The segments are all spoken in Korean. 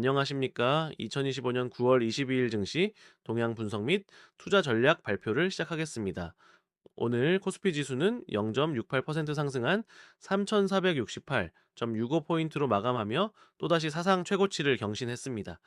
안녕하십니까. 2025년 9월 22일 증시 동향 분석 및 투자 전략 발표를 시작하겠습니다. 오늘 코스피 지수는 0.68% 상승한 3,468.65포인트로 마감하며 또다시 사상 최고치를 경신했습니다.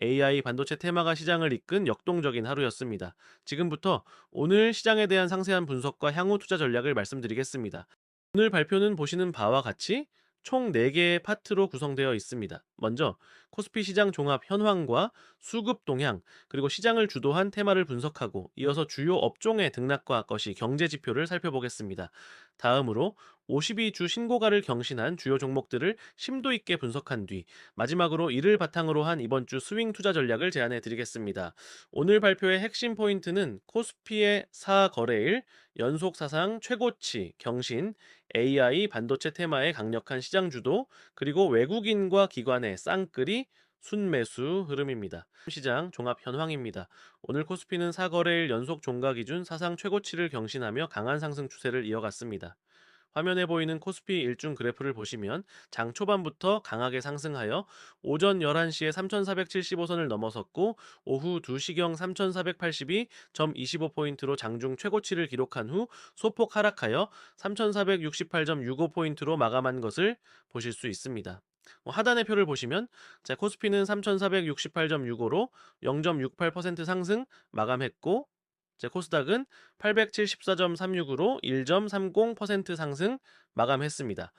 AI 반도체 테마가 시장을 이끈 역동적인 하루였습니다. 지금부터 오늘 시장에 대한 상세한 분석과 향후 투자 전략을 말씀드리겠습니다. 오늘 발표는 보시는 바와 같이 총 4개의 파트로 구성되어 있습니다. 먼저 코스피 시장 종합 현황과 수급 동향, 그리고 시장을 주도한 테마를 분석하고 이어서 주요 업종의 등락과 것이 경제 지표를 살펴보겠습니다. 다음으로 52주 신고가를 경신한 주요 종목들을 심도 있게 분석한 뒤 마지막으로 이를 바탕으로 한 이번 주 스윙 투자 전략을 제안해 드리겠습니다. 오늘 발표의 핵심 포인트는 코스피의 4거래일 연속 사상 최고치 경신, AI 반도체 테마의 강력한 시장 주도, 그리고 외국인과 기관의 쌍끌이 순매수 흐름입니다. 시장 종합 현황입니다. 오늘 코스피는 4거래일 연속 종가 기준 사상 최고치를 경신하며 강한 상승 추세를 이어갔습니다. 화면에 보이는 코스피 일중 그래프를 보시면 장 초반부터 강하게 상승하여 오전 11시에 3,475선을 넘어섰고 오후 2시경 3,482.25포인트로 장중 최고치를 기록한 후 소폭 하락하여 3,468.65포인트로 마감한 것을 보실 수 있습니다. 하단의 표를 보시면 코스피는 3,468.65로 0.68% 상승 마감했고 코스닥은 874.36으로 1.30% 상승 마감했습니다.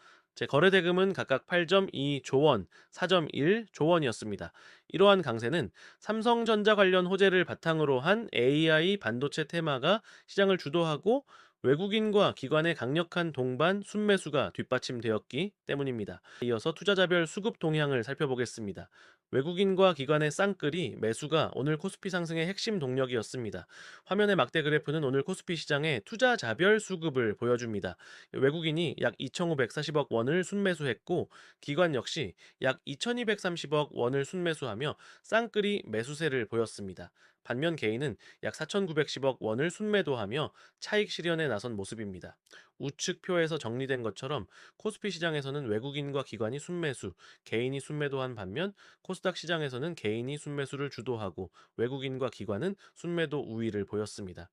거래 대금은 각각 8.2조 원, 4.1조 원이었습니다. 이러한 강세는 삼성전자 관련 호재를 바탕으로 한 AI 반도체 테마가 시장을 주도하고 외국인과 기관의 강력한 동반 순매수가 뒷받침되었기 때문입니다. 이어서 투자자별 수급 동향을 살펴보겠습니다. 외국인과 기관의 쌍끌이 매수가 오늘 코스피 상승의 핵심 동력이었습니다. 화면의 막대 그래프는 오늘 코스피 시장의 투자자별 수급을 보여줍니다. 외국인이 약 2,540억 원을 순매수했고 기관 역시 약 2,230억 원을 순매수하며 쌍끌이 매수세를 보였습니다. 반면 개인은 약 4,910억 원을 순매도하며 차익 실현에 나선 모습입니다. 우측 표에서 정리된 것처럼 코스피 시장에서는 외국인과 기관이 순매수, 개인이 순매도한 반면 코스닥 시장에서는 개인이 순매수를 주도하고 외국인과 기관은 순매도 우위를 보였습니다.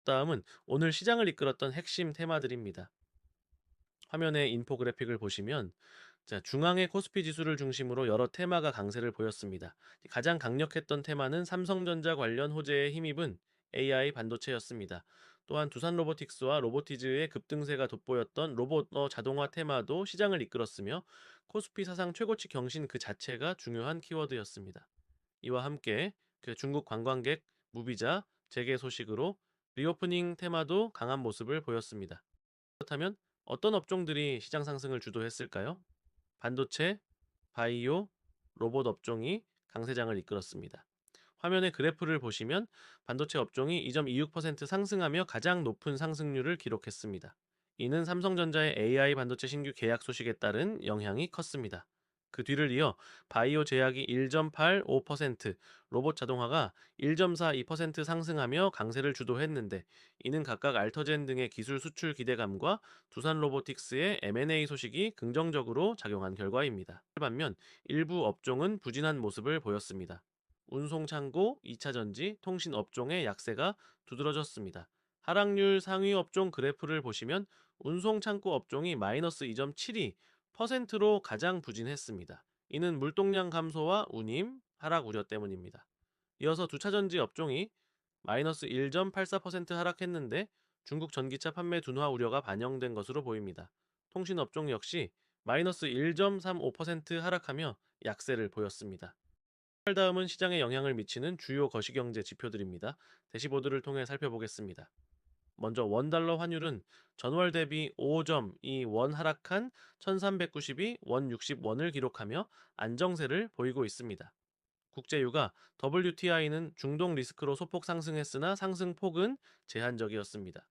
다음은 오늘 시장을 이끌었던 핵심 테마들입니다. 화면의 인포그래픽을 보시면 중앙의 코스피 지수를 중심으로 여러 테마가 강세를 보였습니다. 가장 강력했던 테마는 삼성전자 관련 호재에 힘입은 AI 반도체였습니다. 또한 두산 로보틱스와 로보티즈의 급등세가 돋보였던 로봇 자동화 테마도 시장을 이끌었으며 코스피 사상 최고치 경신 그 자체가 중요한 키워드였습니다. 이와 함께 중국 관광객 무비자 재개 소식으로 리오프닝 테마도 강한 모습을 보였습니다. 그렇다면 어떤 업종들이 시장 상승을 주도했을까요? 반도체, 바이오, 로봇 업종이 강세장을 이끌었습니다. 화면의 그래프를 보시면 반도체 업종이 2.26% 상승하며 가장 높은 상승률을 기록했습니다. 이는 삼성전자의 AI 반도체 신규 계약 소식에 따른 영향이 컸습니다. 그 뒤를 이어 바이오 제약이 1.85%, 로봇 자동화가 1.42% 상승하며 강세를 주도했는데 이는 각각 알터젠 등의 기술 수출 기대감과 두산 로보틱스의 M&A 소식이 긍정적으로 작용한 결과입니다. 반면 일부 업종은 부진한 모습을 보였습니다. 운송창고, 2차전지, 통신 업종의 약세가 두드러졌습니다. 하락률 상위 업종 그래프를 보시면 운송창고 업종이 마이너스 2.72%로 가장 부진했습니다. 이는 물동량 감소와 운임, 하락 우려 때문입니다. 이어서 두차전지 업종이 마이너스 1.84% 하락했는데 중국 전기차 판매 둔화 우려가 반영된 것으로 보입니다. 통신 업종 역시 마이너스 1.35% 하락하며 약세를 보였습니다. 다음은 시장에 영향을 미치는 주요 거시경제 지표들입니다. 대시보드를 통해 살펴보겠습니다. 먼저 원달러 환율은 전월 대비 5.2원 하락한 1392 원 60원을 기록하며 안정세를 보이고 있습니다. 국제유가 WTI는 중동 리스크로 소폭 상승했으나 상승폭은 제한적이었습니다.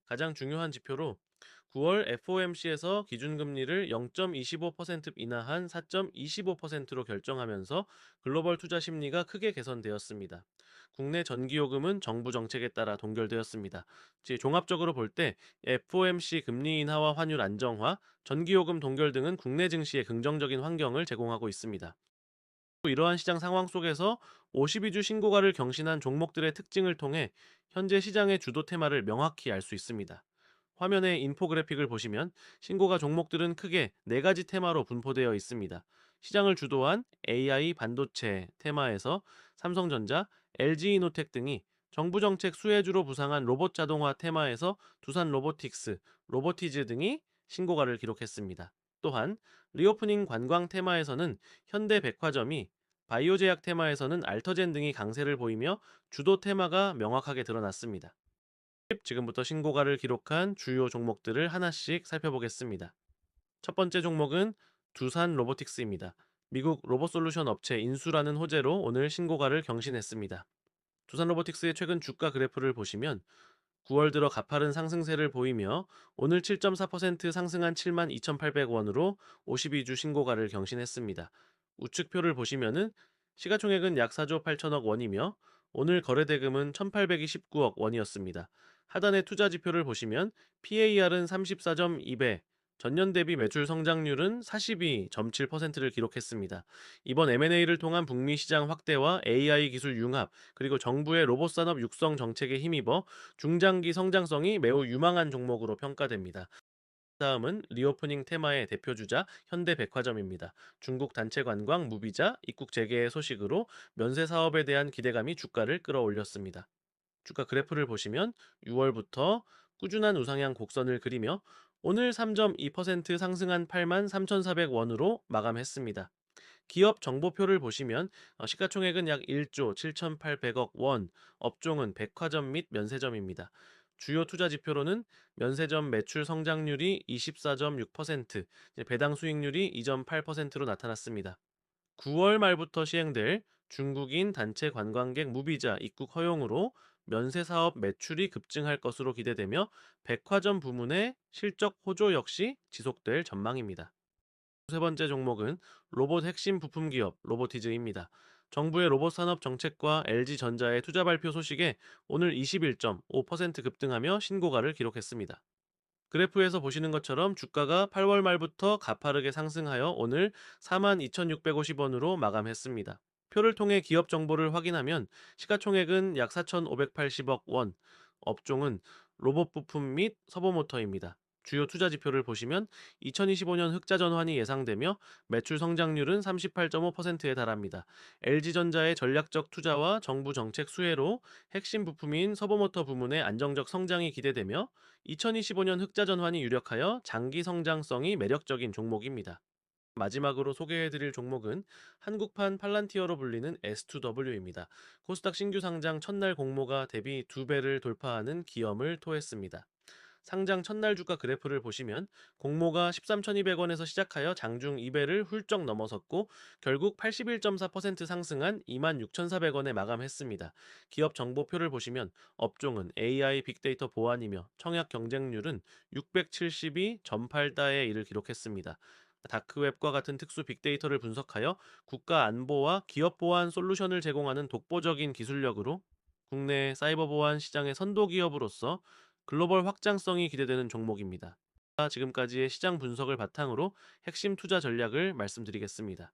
가장 중요한 지표로 9월 FOMC에서 기준금리를 0.25% 인하한 4.25%로 결정하면서 글로벌 투자 심리가 크게 개선되었습니다. 국내 전기요금은 정부 정책에 따라 동결되었습니다. 종합적으로 볼 때 FOMC 금리 인하와 환율 안정화, 전기요금 동결 등은 국내 증시에 긍정적인 환경을 제공하고 있습니다. 이러한 시장 상황 속에서 52주 신고가를 경신한 종목들의 특징을 통해 현재 시장의 주도 테마를 명확히 알 수 있습니다. 화면의 인포그래픽을 보시면 신고가 종목들은 크게 네 가지 테마로 분포되어 있습니다. 시장을 주도한 AI 반도체 테마에서 삼성전자, LG이노텍 등이, 정부 정책 수혜주로 부상한 로봇 자동화 테마에서 두산 로보틱스, 로보티즈 등이 신고가를 기록했습니다. 또한 리오프닝 관광 테마에서는 현대백화점이, 바이오제약 테마에서는 알터젠 등이 강세를 보이며 주도 테마가 명확하게 드러났습니다. 지금부터 신고가를 기록한 주요 종목들을 하나씩 살펴보겠습니다. 첫 번째 종목은 두산 로보틱스입니다. 미국 로봇솔루션 업체 인수라는 호재로 오늘 신고가를 경신했습니다. 두산 로보틱스의 최근 주가 그래프를 보시면 9월 들어 가파른 상승세를 보이며 오늘 7.4% 상승한 72,800원으로 52주 신고가를 경신했습니다. 우측표를 보시면은 시가총액은 약 4조 8천억 원이며 오늘 거래대금은 1,829억 원이었습니다. 하단의 투자 지표를 보시면 PAR은 34.2배, 전년 대비 매출 성장률은 42.7%를 기록했습니다. 이번 M&A를 통한 북미 시장 확대와 AI 기술 융합, 그리고 정부의 로봇 산업 육성 정책에 힘입어 중장기 성장성이 매우 유망한 종목으로 평가됩니다. 다음은 리오프닝 테마의 대표주자 현대백화점입니다. 중국 단체 관광 무비자 입국 재개의 소식으로 면세 사업에 대한 기대감이 주가를 끌어올렸습니다. 주가 그래프를 보시면 6월부터 꾸준한 우상향 곡선을 그리며 오늘 3.2% 상승한 83,400원으로 마감했습니다. 기업 정보표를 보시면 시가총액은 약 1조 7,800억 원, 업종은 백화점 및 면세점입니다. 주요 투자 지표로는 면세점 매출 성장률이 24.6%, 배당 수익률이 2.8%로 나타났습니다. 9월 말부터 시행될 중국인 단체 관광객 무비자 입국 허용으로 면세 사업 매출이 급증할 것으로 기대되며 백화점 부문의 실적 호조 역시 지속될 전망입니다. 세 번째 종목은 로봇 핵심 부품 기업 로보티즈입니다. 정부의 로봇 산업 정책과 LG전자의 투자 발표 소식에 오늘 21.5% 급등하며 신고가를 기록했습니다. 그래프에서 보시는 것처럼 주가가 8월 말부터 가파르게 상승하여 오늘 42,650원으로 마감했습니다. 표를 통해 기업 정보를 확인하면 시가총액은 약 4,580억 원, 업종은 로봇 부품 및 서버모터입니다. 주요 투자 지표를 보시면 2025년 흑자 전환이 예상되며 매출 성장률은 38.5%에 달합니다. LG전자의 전략적 투자와 정부 정책 수혜로 핵심 부품인 서버모터 부문의 안정적 성장이 기대되며 2025년 흑자 전환이 유력하여 장기 성장성이 매력적인 종목입니다. 마지막으로 소개해드릴 종목은 한국판 팔란티어로 불리는 S2W입니다. 코스닥 신규 상장 첫날 공모가 대비 2배를 돌파하는 기염을 토했습니다. 상장 첫날 주가 그래프를 보시면 공모가 13,200원에서 시작하여 장중 2배를 훌쩍 넘어섰고 결국 81.4% 상승한 26,400원에 마감했습니다. 기업 정보표를 보시면 업종은 AI 빅데이터 보안이며 청약 경쟁률은 672 전팔다에 이를 기록했습니다. 다크웹과 같은 특수 빅데이터를 분석하여 국가 안보와 기업 보안 솔루션을 제공하는 독보적인 기술력으로 국내 사이버 보안 시장의 선도 기업으로서 글로벌 확장성이 기대되는 종목입니다. 지금까지의 시장 분석을 바탕으로 핵심 투자 전략을 말씀드리겠습니다.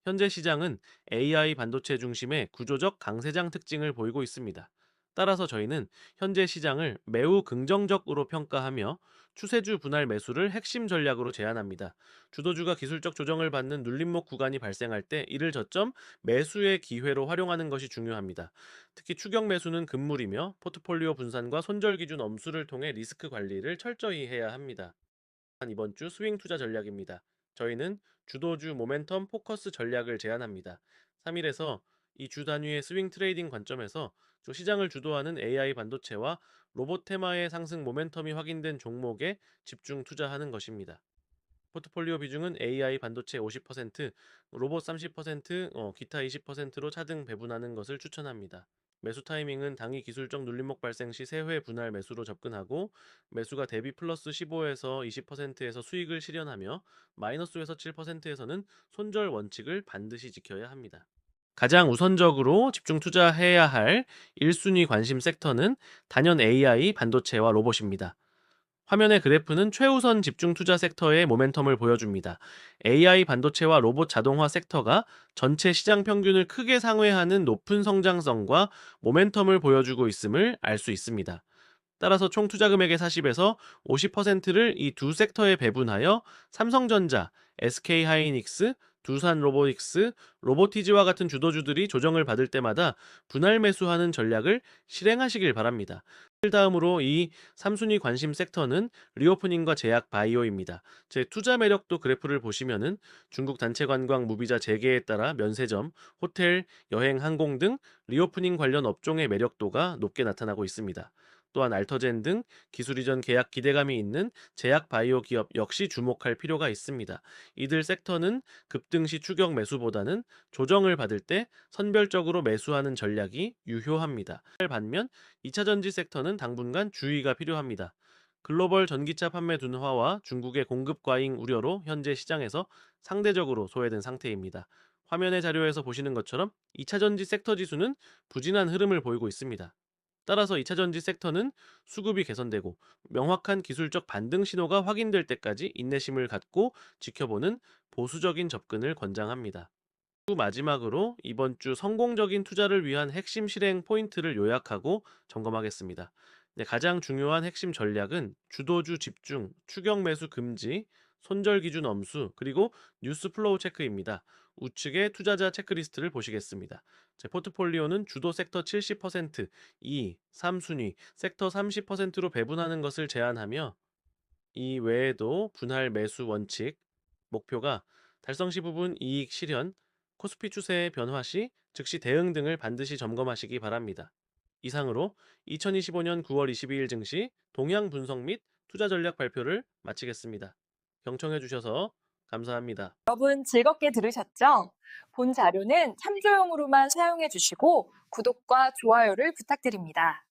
현재 시장은 AI 반도체 중심의 구조적 강세장 특징을 보이고 있습니다. 따라서 저희는 현재 시장을 매우 긍정적으로 평가하며 추세주 분할 매수를 핵심 전략으로 제안합니다. 주도주가 기술적 조정을 받는 눌림목 구간이 발생할 때 이를 저점 매수의 기회로 활용하는 것이 중요합니다. 특히 추격 매수는 금물이며 포트폴리오 분산과 손절 기준 엄수를 통해 리스크 관리를 철저히 해야 합니다. 이번 주 스윙 투자 전략입니다. 저희는 주도주 모멘텀 포커스 전략을 제안합니다. 3일에서 이 주 단위의 스윙 트레이딩 관점에서 시장을 주도하는 AI 반도체와 로봇 테마의 상승 모멘텀이 확인된 종목에 집중 투자하는 것입니다. 포트폴리오 비중은 AI 반도체 50%, 로봇 30%, 기타 20%로 차등 배분하는 것을 추천합니다. 매수 타이밍은 당위 기술적 눌림목 발생 시 세 회 분할 매수로 접근하고 매수가 대비 플러스 15에서 20%에서 수익을 실현하며 마이너스에서 7%에서는 손절 원칙을 반드시 지켜야 합니다. 가장 우선적으로 집중 투자해야 할 1순위 관심 섹터는 단연 AI 반도체와 로봇입니다. 화면의 그래프는 최우선 집중 투자 섹터의 모멘텀을 보여줍니다. AI 반도체와 로봇 자동화 섹터가 전체 시장 평균을 크게 상회하는 높은 성장성과 모멘텀을 보여주고 있음을 알 수 있습니다. 따라서 총 투자 금액의 40에서 50%를 이 두 섹터에 배분하여 삼성전자, SK하이닉스, 두산로보틱스, 로보티즈와 같은 주도주들이 조정을 받을 때마다 분할 매수하는 전략을 실행하시길 바랍니다. 다음으로 이 3순위 관심 섹터는 리오프닝과 제약 바이오입니다. 제 투자 매력도 그래프를 보시면은 중국 단체 관광 무비자 재개에 따라 면세점, 호텔, 여행, 항공 등 리오프닝 관련 업종의 매력도가 높게 나타나고 있습니다. 또한 알터젠 등 기술 이전 계약 기대감이 있는 제약 바이오 기업 역시 주목할 필요가 있습니다. 이들 섹터는 급등 시 추격 매수보다는 조정을 받을 때 선별적으로 매수하는 전략이 유효합니다. 반면 2차 전지 섹터는 당분간 주의가 필요합니다. 글로벌 전기차 판매 둔화와 중국의 공급 과잉 우려로 현재 시장에서 상대적으로 소외된 상태입니다. 화면의 자료에서 보시는 것처럼 2차 전지 섹터 지수는 부진한 흐름을 보이고 있습니다. 따라서 2차 전지 섹터는 수급이 개선되고 명확한 기술적 반등 신호가 확인될 때까지 인내심을 갖고 지켜보는 보수적인 접근을 권장합니다. 마지막으로 이번 주 성공적인 투자를 위한 핵심 실행 포인트를 요약하고 점검하겠습니다. 네, 가장 중요한 핵심 전략은 주도주 집중, 추격 매수 금지, 손절 기준 엄수, 그리고 뉴스 플로우 체크입니다. 우측의 투자자 체크리스트를 보시겠습니다. 제 포트폴리오는 주도 섹터 70%, 2, 3순위, 섹터 30%로 배분하는 것을 제한하며 이 외에도 분할 매수 원칙, 목표가 달성 시 부분 이익 실현, 코스피 추세의 변화 시 즉시 대응 등을 반드시 점검하시기 바랍니다. 이상으로 2025년 9월 22일 증시 동향 분석 및 투자 전략 발표를 마치겠습니다. 경청해 주셔서 감사합니다. 여러분 즐겁게 들으셨죠? 본 자료는 참조용으로만 사용해 주시고 구독과 좋아요를 부탁드립니다.